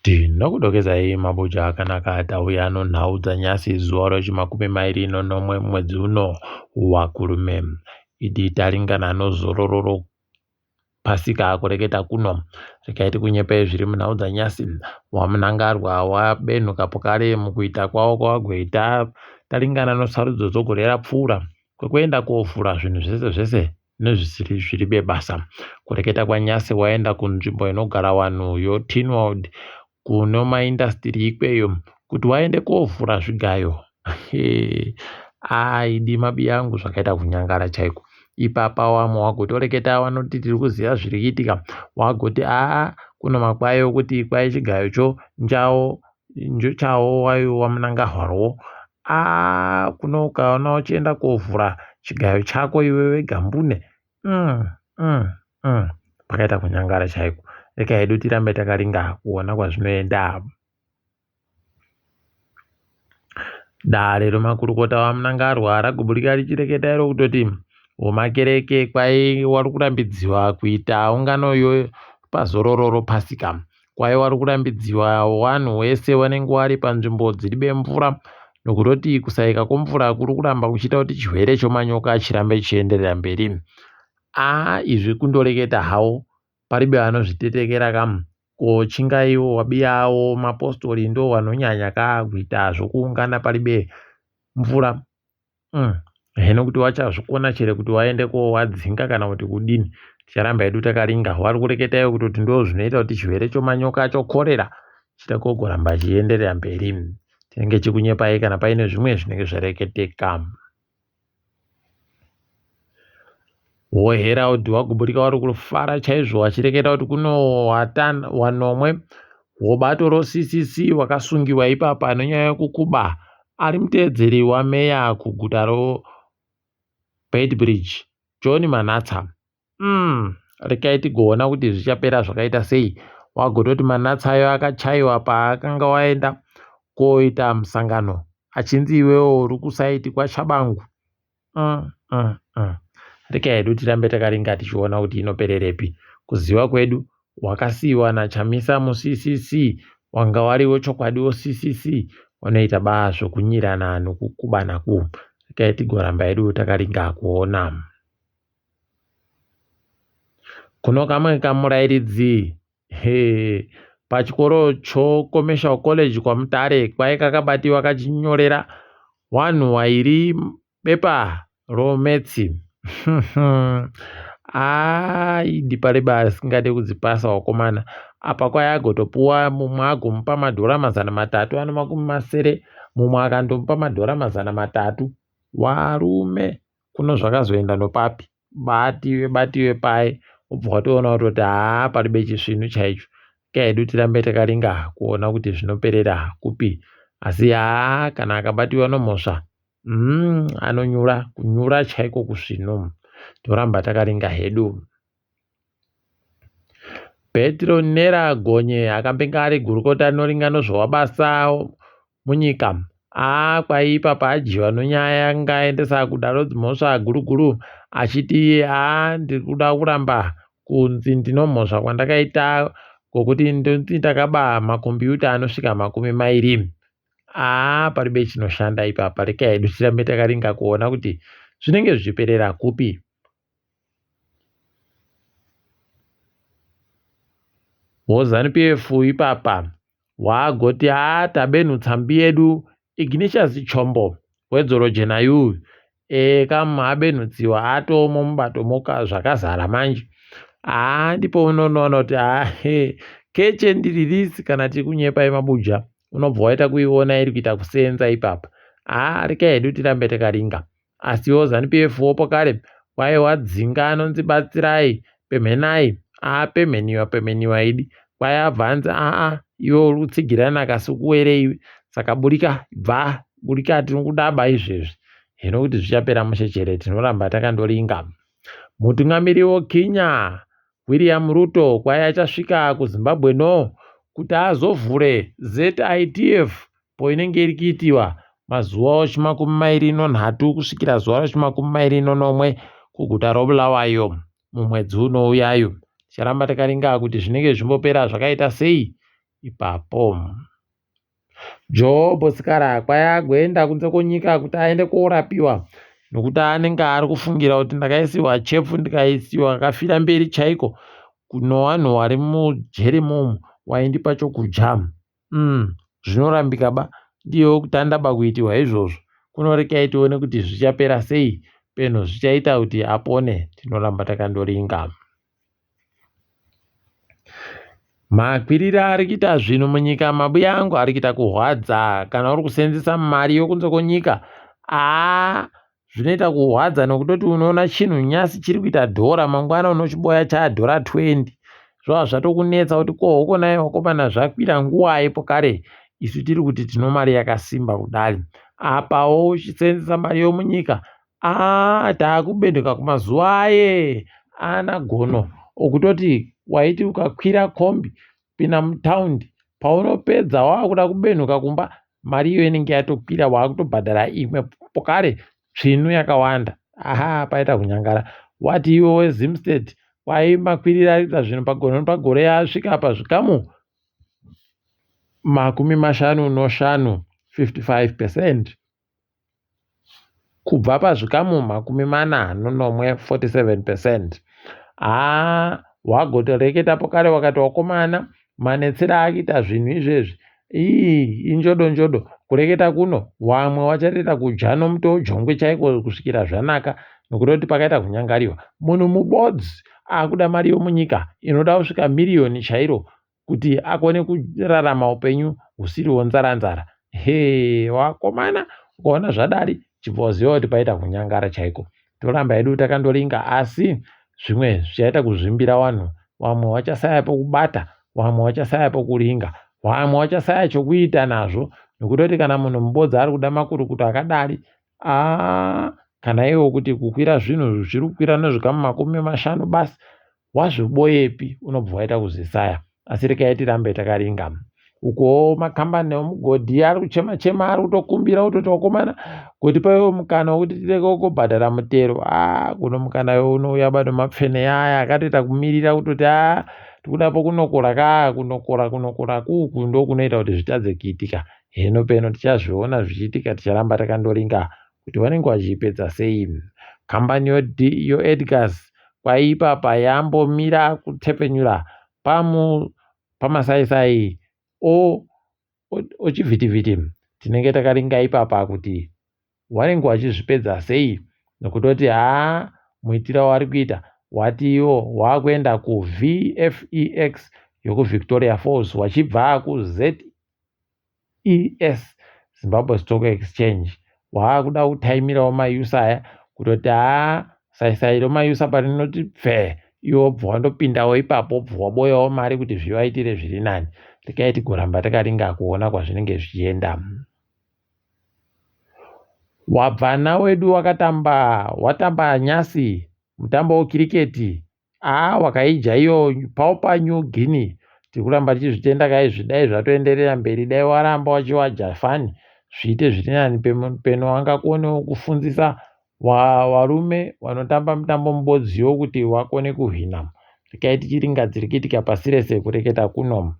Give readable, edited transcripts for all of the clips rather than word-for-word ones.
Tinokudokezai mabuja akanaka tauya nhau dzanyasi zuva rechi21 mwedzi uno waKurume. Idi taringana nozororo pasika kureketa kuno rikaiti kunyepe zviri munhau dzanyasi wamunangarwa wabenhuka pokare mukuita kwavo kwavagweita taringana nosarudzo dzogorera pfuura kwekuenda kofura zvinhu zvese nezvisiri zviri bebasa. Kureketa kwanyasi waenda kunzvimbo inogara vanhu yoTynwald kuno maindastiri ikweyo kuti waende kofura zvigayo. Aidi mabi yangu zvakaita kunyangara chaiko. Ipapa wamo wagotoreketa vanoti tiri kuziva zviri kuitika wagoti kuno makwayo kuti kwai chigayocho chawo wayo wamunangahwarwo kuno ukaona uchienda kofura chigayo chako iwe wega mbune. Pakaita kunyangara chaiko. Reka hedu tirambe takaringa kuona kwazvinoenda. Dare remakurukota vamunangarwa ragoburika richireketa iro kutoti womakereke kwai wari kurambidziwa kuita unganoyo pazororo pasika. Kwai wari kurambidziwa wanhu wese wanenge wari panzvimbo dziri bemvura nokutoti kusaika kwemvura kuri kuramba kuchiita kuti chirwere chomanyoka chirambe chienderera mberi. Izvi kundoreketa hawo paribe vanozvitetekera kamu ko chingaiwo wabiyawo mapostori ndo vanonyanya kuita zvokuungana paribe mvura. Hino kuti wachazvikona chere kuti waende wadzinga kana kuti kudini. Ticharamba hedu takaringa. Wari kureketa iwo kuti ndo zvinoita kuti chirwere chomanyoka chokorera chitagogoramba chienderera mberi. Tinenge chikunyepai kana paine zvimwe zvinenge zvareketeka. Woherald wagoburika wari kufara chaizvo wachireketa kuti kuno wanomwe wobatoro CCC wakasungihwa ipapa anonyanya yekukuba ari muteedzeri wameya kuguta kuBeitbridge John Manatsa. Rekai tigoona kuti zvichapera zvakaita sei. Wagototi Manatsa ayo akachaiwa paakanga waenda koita musangano achinzi iwewo uri kusaiti kwaChabangu. Reka hedu tirambe takaringa tichiona kuti inopererepi. Kuziva kwedu wakasiyiwa naChamisa muCCC wanga wariwo chokwadi woCCC wanoita baa zvokunyirana nokukubana. Reka tigoramba hedu takaringa kuona. Kuno kamwe kamurairidzi pachikoro choCommercial College kwaMutare kwai kakabatiwa kachinyorera wanhu wairi bepa rometsi. Idi paribe asingade kudzipasa wakomana. Apa kwai agotopuwa mumwe agomupa madhora 370 mumwe akandomupa madhora 300. Warume kuno zvakazoenda nopapi. Batiwe pai ubva watoona kutoti paribe chisvinu chaicho. Kaedu tirambe takaringa kuona kuti zvinoperera kupi. Asi kana akabatiwa nomhosva anonyura kunyura chaiko kusvinu. Toramba takaringa hedu. Petro Nera Gonye akambenga ari gurukota rinoringa nezvewabasa munyika. Kwai ipapa ajiwa nonyaya ngaendesa kudaro dzimhosva guruguru achiti ndiri kuda kuramba kunzi ndinomhosva kwandakaita kokuti ndakaba makombiyuta anosvika 20. Paribe chinoshanda ipapa. Reka hedu tirambe takaringa kuona kuti zvinenge zvichiperera kupi. ZANU-PF ipapa wagoti tabenhutsa mbi yedu Ignatius Chombo wedzoro jena yu abenhutsiwa atomo mubato moka zvakazara manje. Ndipo unoona kuti keche ndiririsi kana tiri kunyepai mabuja unobva waita kuiona iri kuita kusenza ipapa. Reka hedu tirambe takaringa. Asiwo ZANU-PF wopo kare kwai wadzinga anonzi batsirai pemhenai. Pemheniwa idi kwai abvanzi iwe uri kutsigirana kasikuwere iwe saka burika tiri kudaba izvezvi. Hino kuti zvichapera mushechere tinoramba takandoringa. Mutungamiri weKenya William Ruto kwai achasvika kuZimbabwe kuti azovhure ZITF poinenge iri kuitiwa mazuva 23 kusvikira zuva 21 kuguta roBulawayo mumwedzi unouyayo. Ticharamba takaringa kuti zvinenge zvimbopera zvakaita sei. ipapo. Job Sikara kwai agoenda kunze kwenyika kuti aende korapiwa nokuti anenge ari kufungira kuti ndakaisiwa chefu ndikaisiwa akafira mberi chaiko kuno vanhu vari mujeri momo waindipa chokudya. Zvinorambika ba ndiyo kuti andaba kuitirwa izvozvo kunorekai tione kuti zvichapera sei penho zvichaita kuti apone. Tinoramba takandoringa. Makwirira ari kuita zvinhu munyika mabuya angu ari kuita kurwadza. Kana uri kusenzesa mari yokunze kwenyika zvinoita kurwadza nokutoti unoona chinhu nyasi chiri kuita dhora mangwana unochiboya chaadhora 20 zvava zvatokunetsa kuti kohoko naye wakomana zvakwira nguwai pokare isu tiri kuti tino mari yakasimba kudari. Apawo uchisenzesa mari yomunyika taakubenduka kumazuva aye ana gono okutoti waiti ukakwira kombi pinda mutaundi paunopedza waakuda kubenhuka kumba mari iyo inenge yatokwira waakutobhadhara imwe pokare tsvinu yakawanda. Paita kunyangara. Wati iwe weZimstead waimakwirira aita zvinhu pagore yasvika pazvikamu 55 55%, kubva pazvikamu 47%. Wagotoreketa pokare wakati wakomana manetsera akiita zvinhu izvezvi injodo kureketa kuno wamwe wachareta kudya nomuto jongwe chaiko kusvikira zvanaka nokutoti pakaita kunyangariwa. Munhu mubodzi akuda mari yomunyika inoda kusvika miriyoni chairo kuti akone kurarama upenyu husiriwo nzara. Wakomana ukaona zvadari chibva uziva kuti paita kunyangara chaiko. Toramba hedu takandoringa asi zvimwe zvichaita kuzvimbira vanhu. Vamwe vachasaya pokubata, vamwe vachasaya pokuringa, vamwe vachasaya chokuita nazvo nokutoti kana munhu mubodzi ari kuda makurukuto akadari kana iwo kuti kukwira zvinhu zviri kukwira nezvikamu 50 basi wazviboyepi unobva waita kuzvisaya. Asi rekai tirambe takaringa. Uko makambani emugodhi ari kuchema ari kutokumbira kutoti wakomana kuti paiwo mukana wekuti tireke kubhadhara mutero. Kuno mukana unouya bado mapfene aya akatoita kumirira kutoti tikudapo kunokora kunokora kuku ndo kunoita kuti zvitadze kuitika. Hino peno tichazviona zvichiitika ticharamba takandoringa kuti vanenge vachipedza sei. Kambani yoEdgars kwaipapa yambomira kutepenyura pamasaisai ochivhitivhiti. Tinenge takaringa ipapa kuti vanenge vachizvipedza sei nokutoti muitira waari kuita wati iwo waakuenda kuVFEX yokuVictoria Falls wachibva kuZITF Zimbabwe Stock Exchange waakuda kutaimirawo mayusa aya kutoti saisai romayusa parinoti pfe iwo bva wandopindawo ipapo bva waboyawo mari kuti zvivaitire zviri nani. Rekai tigoramba takaringa kuona kwazvinenge zvichienda. Wabvana wedu watamba nyasi mutambo wekiriketi wakaija iyo paupa New Guinea. Tikuramba tichizvitenda kai zvidai zvatoenderera mberi dai waramba wachiwa Jafani zviite zviri nani peno angakonewo kufundzisa varume vanotamba mutambo mubodziwo kuti wakone kuhwina. Rekai tichiringa dziri kuitika pasi rese kureketa kuno.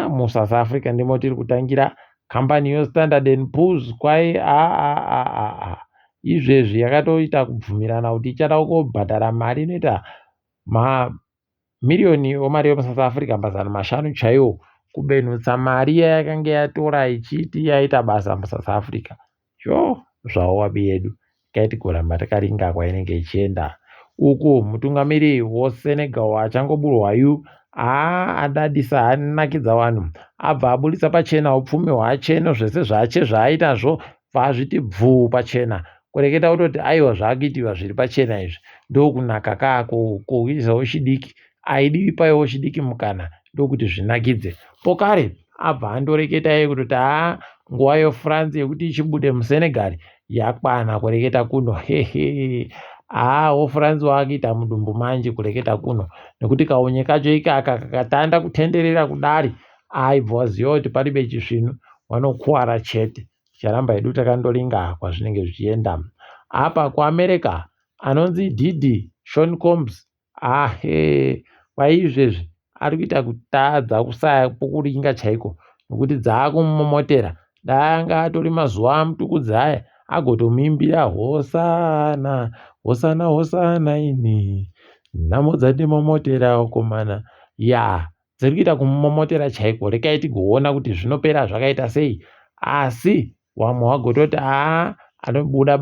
muSouth Africa ndimo tiri kutangira. Kambani yoStandard and Poor's kwai izvezvi yakatoita kubvumirana kuti ichada kubhadhara mari inoita mamiliyoni omari yomuSouth Africa 500 chaiwo kubenutsa mari yakanga yatora ichiti yaita basa muSouth Africa. Zvawo wabi yedu kaiti kuramba takaringa kwainenge ichienda. Uku mutungamiri woSenegal achangoburwayu adadisa anakidza vanhu abva abudisa pachena upfumi hwacheno zvese zvache zvaaitazvo vazviti bvuu pachena kureketa kutoti aiwa zvaakuitiwa zviri pachena izvi ndokunaka kako kuisawo chidiki aidiwi paiwo chidiki mukana ndokuti zvinakidze pokare abva andoreketa iye kutoti nguva yoFrance yekuti ichibude muSenegal yakwana kureketa kuno woFrance waakuita mudumbu manje kureketa kuno nekuti kaonye kacho ikaka kakatanda kutenderera kudari aibva waziva kuti paribe chisvinu vanokuwara chete. Ticharamba hedu takandoringa kwazvinenge zvichienda. Apa kuAmerica anonzi Didi Sean Combs kwaizvezvi ari kuita kutadza kusapokuringa chaiko nokuti dzaakumumomotera. Danga atori mazuva amutukudzi aya agotomuimbira hosana hosana hosana ini nhamo dzandimomotera komana dziri kuita kumumomotera chaiko. Rekai tigoona kuti zvinopera zvakaita sei, asi wamwe wagototi anobuda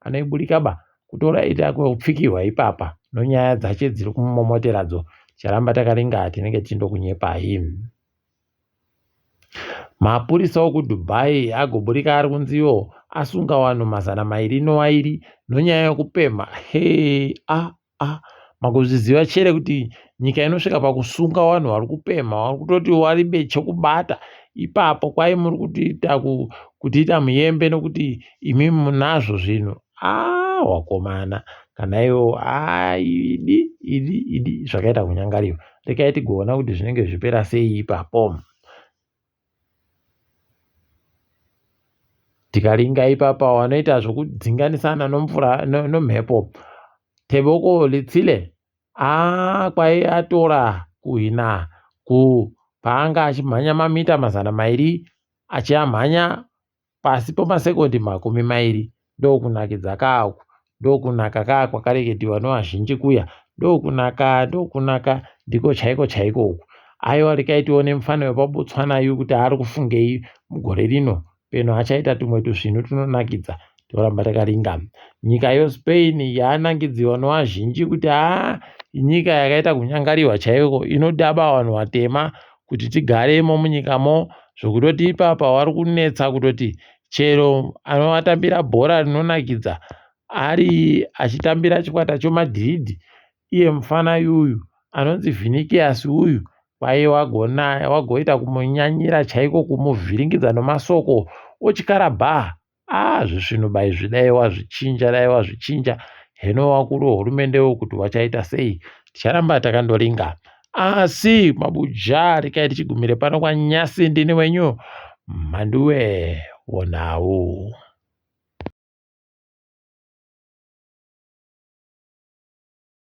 anoiburika kutora ita kupfikirwa ipapa nonyaya dzache dziri kumumomoteradzo. Charamba takaringa tinenge tindokunyepai. Mapurisa okuDubai agoburika ari kunziwo asunga vanhu 200 nonyaya yokupemha. Makuzviziva chere kuti nyika inosvika pakusunga vanhu vari kupemha, vari kutoti waribe chokubata ipapo kwai muri kutiita muyembe nokuti imi munazvo zvinhu. Wakomana kana iwo idi zvakaita kunyangariwa. Rekai tigoona kuti zvinenge zvipera sei ipapo. Tikaringa ipapa wanoita zvokudzinganisana nomvura nomhepo. Teboko Litsile kwai atora kuhina paanga achimhanya mamita 200 achiamhanya pasi pemasekondi 20. Ndokunakidza kaako, ndokunaka kaa kwakareketiwa nevazhinji kuya. Ndokunaka ndiko chaiko chaiko uku. Aiwa, rekai tione mufana wepaBotswana kuti ari kufungei mugore rino. Peno achaita tumwe tuzvinhu tunonakidza. Toramba takaringa. Nyika yoSpain yanangidziwa nevazhinji kuti inyika yakaita kunyangariwa chaiko, inodaba vanhu vatema kuti tigaremo munyikamo, zvokutoti ipapa vari kunetsa kutoti chero anovatambira bhora rinonakidza ari achitambira chikwata choMadrid, iye mufana yuyu anonzi Vinicius uyu kwai wagoita kumunyanyira chaiko, kumuvhiringidza nemasoko ochikarabha. Zvisvinhu zvidai wazvichinja. Heno wakuru wehurumende kuti wachaita sei, ticharamba takandoringa. Asi mabuja, rekai tichigumire pano kwanyasi. Ndini wenyu Mhanduwe Wenhau.